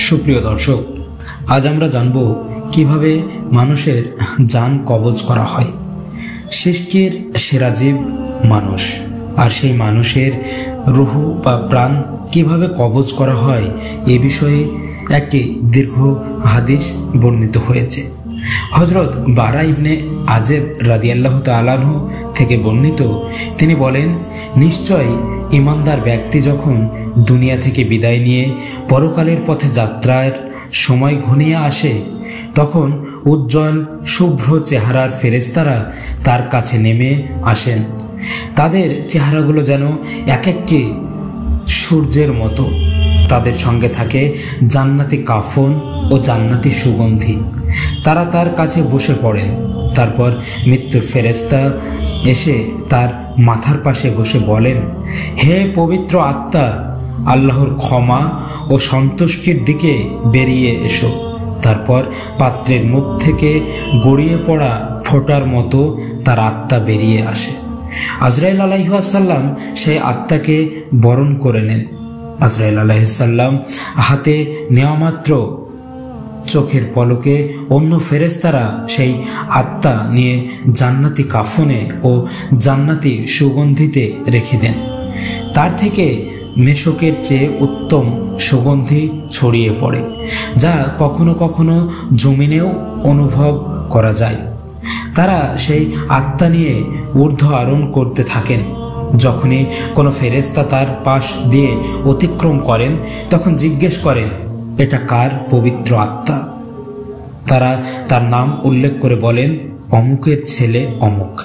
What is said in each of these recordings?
সুপ্রিয় দর্শক, আজ আমরা জানব কিভাবে মানুষের জান কবজ করা হয়। সৃষ্টির সেরা জীব মানুষ, আর সেই মানুষের রুহু বা প্রাণ কিভাবে কবজ করা হয় এ বিষয়ে একটি দীর্ঘ হাদিস বর্ণিত হয়েছে। হযরত বারা ইবনে আজেব রাদিয়াল্লাহু তাআলা আনহু থেকে বর্ণিত, তিনি বলেন, নিশ্চয় ঈমানদার ব্যক্তি যখন দুনিয়া থেকে বিদায় নিয়ে পরকালের পথে যাত্রার সময় ঘনিয়ে আসে, তখন উজ্জ্বল শুভ্র চেহারার ফেরেশতারা তার কাছে নেমে আসেন। তাদের চেহারাগুলো যেন এক একটি সূর্যের মতো। তাদের সঙ্গে থাকে জান্নাতি কাফন ও জান্নাতি সুগন্ধি। তারা তার কাছে বসে পড়েন। তারপর মৃত্যুর ফেরেশতা এসে তার মাথার পাশে বসে বলেন, হে পবিত্র আত্মা, আল্লাহর ক্ষমা ও সন্তুষ্টির দিকে বেরিয়ে এসো। তারপর পাত্রের মুখ থেকে গড়িয়ে পড়া ফোঁটার মতো তার আত্মা বেরিয়ে আসে। আজরাইল আলাইহিস সালাম সেই আত্মাকে বরণ করে নেন। আজরাইল আলাইহিস সালাম হাতে নেওয়া মাত্র চোখের পলকে অন্য ফেরেশতারা সেই আত্মা নিয়ে জান্নাতি কাফনে ও জান্নাতি সুগন্ধিতে রেখে দেন। তার থেকে মেশকের চেয়ে উত্তম সুগন্ধি ছড়িয়ে পড়ে, যা কখনো কখনো জমিনেও অনুভব করা যায়। তারা সেই আত্মা নিয়ে ঊর্ধ্ব আরোহণ করতে থাকেন। যখনই কোনো ফেরেশতা তার পাশ দিয়ে অতিক্রম করেন, তখন জিজ্ঞেস করেন, এটা কার পবিত্র আত্মা? তারা তার নাম উল্লেখ করে বলেন, অমুকের ছেলে অমুক।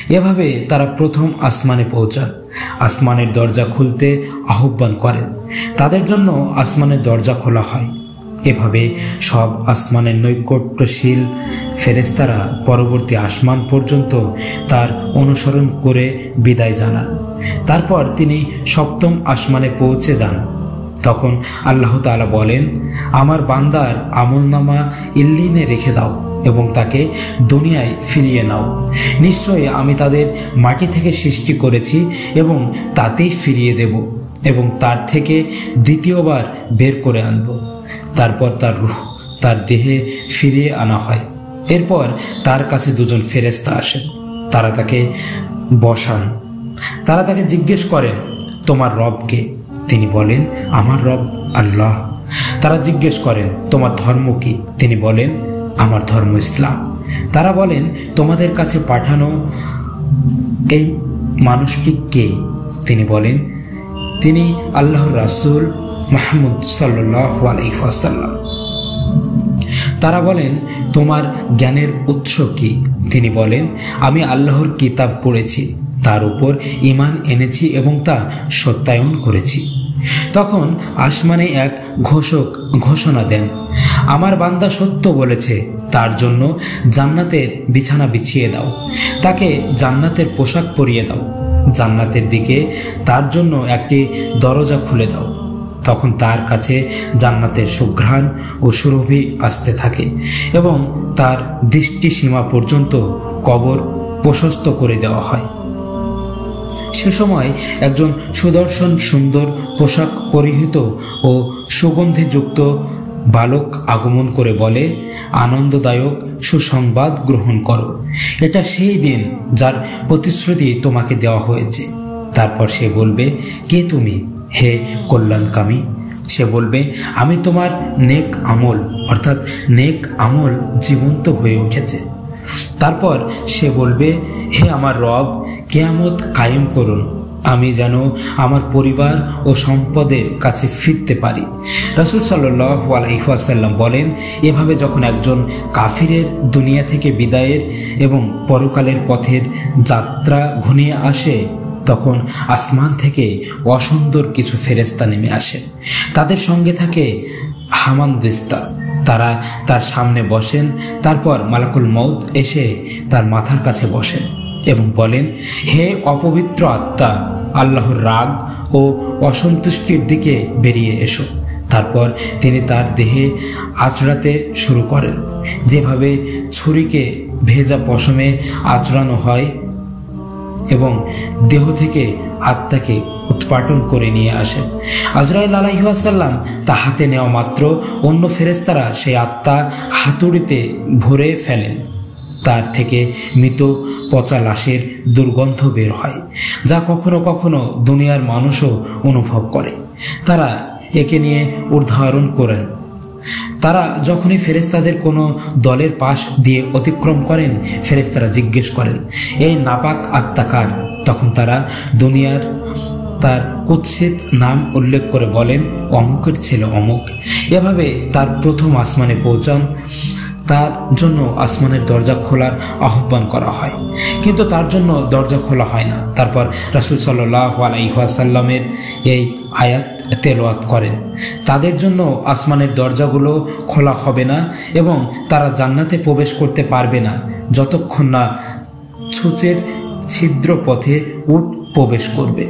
এভাবে তারা প্রথম আসমানে পৌঁছান। আসমানের দরজা খুলতে আহ্বান করেন। তাদের জন্য আসমানের দরজা খোলা হয়। এভাবে সব আসমানের নৈকট্যশীল ফেরেশতারা পরবর্তী আসমান পর্যন্ত তার অনুসরণ করে বিদায় জানান। তারপর তিনি সপ্তম আসমানে পৌঁছে যান। তখন আল্লাহ তাআলা বলেন, আমার বান্দার আমলনামা ইল্লিনে রেখে দাও এবং তাকে দুনিয়ায় ফিরিয়ে নাও। নিশ্চয়ই আমি তাদের মাটি থেকে সৃষ্টি করেছি এবং তাতেই ফিরিয়ে দেব এবং তার থেকে দ্বিতীয়বার বের করে আনব। তারপর তার রূহ তার দেহে ফিরিয়ে আনা হয়। এরপর তার কাছে দুজন ফেরেশতা আসেন। তারা তাকে বসান। তারা তাকে জিজ্ঞেস করেন, তোমার রব কে? তিনি বলেন, আমার রব আল্লাহ। তারা জিজ্ঞেস করেন, তোমার ধর্ম কি? তিনি বলেন, আমার ধর্ম ইসলাম। তারা বলেন, তোমাদের কাছে পাঠানো এই মানুষটি কে? তিনি বলেন, তিনি আল্লাহর রাসূল মুহাম্মদ সাল্লাল্লাহু আলাইহি ওয়াসাল্লাম। তারা বলেন, তোমার জ্ঞানের উৎস কি? তিনি বলেন, আমি আল্লাহর কিতাব পড়েছি, তার উপর ঈমান এনেছি এবং তা সত্যায়ন করেছি। তখন আসমানে এক ঘোষক ঘোষণা দেন, আমার বান্দা সত্য বলেছে, তার জন্য জান্নাতের বিছানা বিছিয়ে দাও, তাকে জান্নাতের পোশাক পরিয়ে দাও, জান্নাতের দিকে তার জন্য একটি দরজা খুলে দাও। তখন তার কাছে জান্নাতের সুঘ্রাণ ও সুরভি আসতে থাকে এবং তার দৃষ্টি সীমা পর্যন্ত কবর প্রশস্ত করে দেওয়া হয়। সে সময় একজন সুদর্শন সুন্দর পোশাক পরিহিত ও সুগন্ধিযুক্ত বালক আগমন করে বলে, আনন্দদায়ক সুসংবাদ গ্রহণ করো। এটা সেই দিন যার প্রতিশ্রুতি তোমাকে দেওয়া হয়েছে। তারপর সে বলবে, কে তুমি হে কল্যাণকামী? সে বলবে, আমি তোমার নেক আমল, অর্থাৎ নেক আমল জীবন্ত হয়ে উঠেছে। তারপর সে বলবে, হে আমার রব, কিয়ামত কায়েম করুন, আমি যেন আমার পরিবার ও সম্পদের কাছে ফিরতে পারি। রাসূল সাল্লাল্লাহু আলাইহি ওয়াসাল্লাম বলেন, এভাবে যখন একজন কাফিরের দুনিয়া থেকে বিদায়ের এবং পরকালের পথের যাত্রা ঘনিয়ে আসে, তখন আসমান থেকে অসুন্দর কিছু ফেরেশতা নেমে আসেন। তাদের সঙ্গে থাকে হামানদিস্তা। তারা তার সামনে বসেন। তারপর মালাকুল মউত এসে তার মাথার কাছে বসেন এবং বলেন, হে অপবিত্র আত্মা, আল্লাহর রাগ ও অসন্তুষ্টির দিকে বেরিয়ে এসো। তারপর তিনি তার দেহে আঁচড়াতে শুরু করেন, যেভাবে ছুরিকে ভেজা পশমে আঁচড়ানো হয়। এবং দেহ থেকে আত্মাকে উৎপাটন করে নিয়ে আসেন। আজরাইল আলাইহিস সালাম তা হাতে নেওয়া মাত্র অন্য ফেরেশতারা সেই আত্মা হাতুড়িতে ভরে ফেলেন। তার থেকে মৃত পচা লাশের দুর্গন্ধ বের হয়, যা কখনো কখনো দুনিয়ার মানুষও অনুভব করে। তারা একে নিয়ে উদাহরণ করেন। তারা যখনই ফেরেশতাদের কোনো দলের পাশ দিয়ে অতিক্রম করেন, ফেরেশতারা জিজ্ঞেস করেন, এই নাপাক আত্মা কার? তখন তারা দুনিয়ার তার কুৎসিত নাম উল্লেখ করে বলেন, অমুকের ছেলে অমুক। এভাবে তার প্রথম আসমানে পৌঁছান। তার জন্য আসমানের দরজা খোলার আহ্বান করা হয়, কিন্তু তার জন্য দরজা খোলা হয় না। তারপর রাসূল সাল্লাল্লাহু আলাইহি ওয়াসাল্লামের এই আয়াত তেলাওয়াত করেন, তাদের জন্য আসমানের দরজাগুলো খোলা হবে না এবং তারা জান্নাতে প্রবেশ করতে পারবে না যতক্ষণ না ছুঁচের ছিদ্র পথে উট প্রবেশ করবে।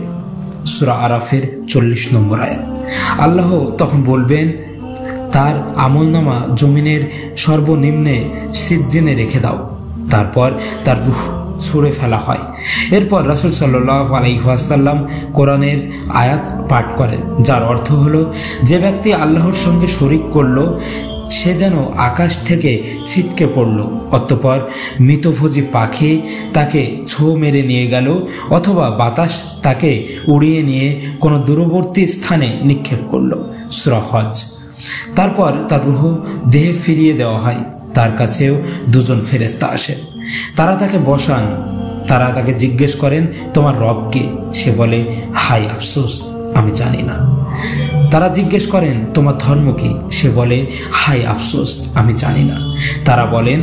সূরা আরাফের 40 নম্বর আয়াত। আল্লাহ তখন বলবেন, তার আমলনামা জমিনের সর্বনিম্নে সিজ্জিনে রেখে দাও। তারপর তার রূহ ছুঁড়ে ফেলা হয়। এরপর রাসূল সাল্লাল্লাহু আলাইহি ওয়াসাল্লাম কোরআনের আয়াত পাঠ করেন, যার অর্থ হলো, যে ব্যক্তি আল্লাহর সঙ্গে শরীক করল সে যেন আকাশ থেকে ছিটকে পড়ল, অতঃপর মৃতভোজী পাখি তাকে ছো মেরে নিয়ে গেল, অথবা বাতাস তাকে উড়িয়ে নিয়ে কোনো দূরবর্তী স্থানে নিক্ষেপ করল। সূরা হজ। তারপর তার রূহ দেহে ফিরিয়ে দেওয়া হয়। তার কাছেও দুজন ফেরেশতা আসেন। তারা তাকে বসান। তারা তাকে জিজ্ঞেস করেন, তোমার রব কে? সে বলে, হায় আফসোস, আমি জানি না। তারা জিজ্ঞেস করেন, তোমার ধর্ম কি? সে বলে, হায় আফসোস, আমি জানি না। তারা বলেন,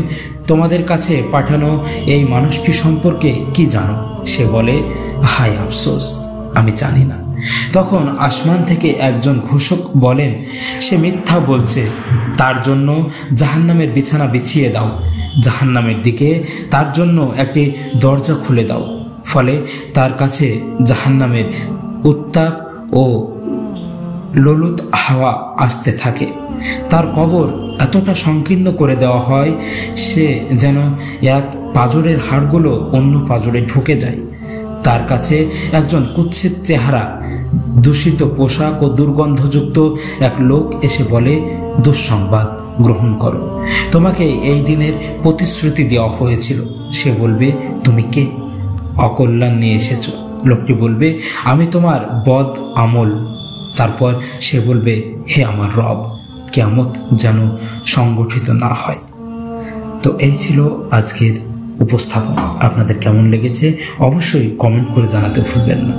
তোমাদের কাছে পাঠানো এই মানুষটি সম্পর্কে কি জানো? সে বলে, হায় আফসোস, আমি জানি না। তখন আসমান থেকে একজন ঘোষক বলেন, সে মিথ্যা বলছে, তার জন্য জাহান্নামের বিছানা বিছিয়ে দাও, জাহান্নামের দিকে তার জন্য একটি দরজা খুলে দাও। ফলে তার কাছে জাহান্নামের উত্তাপ ও লোলুত হাওয়া আসতে থাকে। তার কবর এতটা সংকীর্ণ করে দেওয়া হয়, সে যেন এক পাঁজরের হাড়গুলো অন্য পাঁজরে ঢুকে যায়। তার কাছে একজন কুৎসিত চেহারা, দূষিত পোশাক ও দুর্গন্ধযুক্ত এক লোক এসে বলে, দুঃসংবাদ গ্রহণ করো, তোমাকে এই দিনের প্রতিশ্রুতি দেওয়া হয়েছিল। সে বলবে, তুমি কে? অকল্যাণ নিয়ে এসেছো। লোকটি বলবে, আমি তোমার বদ আমল। তারপর সে বলবে, হে আমার রব, কিয়ামত যেন সংগঠিত না হয়। তো এই ছিল আজকের উপস্থাপনা। আপনাদের কেমন লেগেছে অবশ্যই কমেন্ট করে জানাতে ভুলবেন না।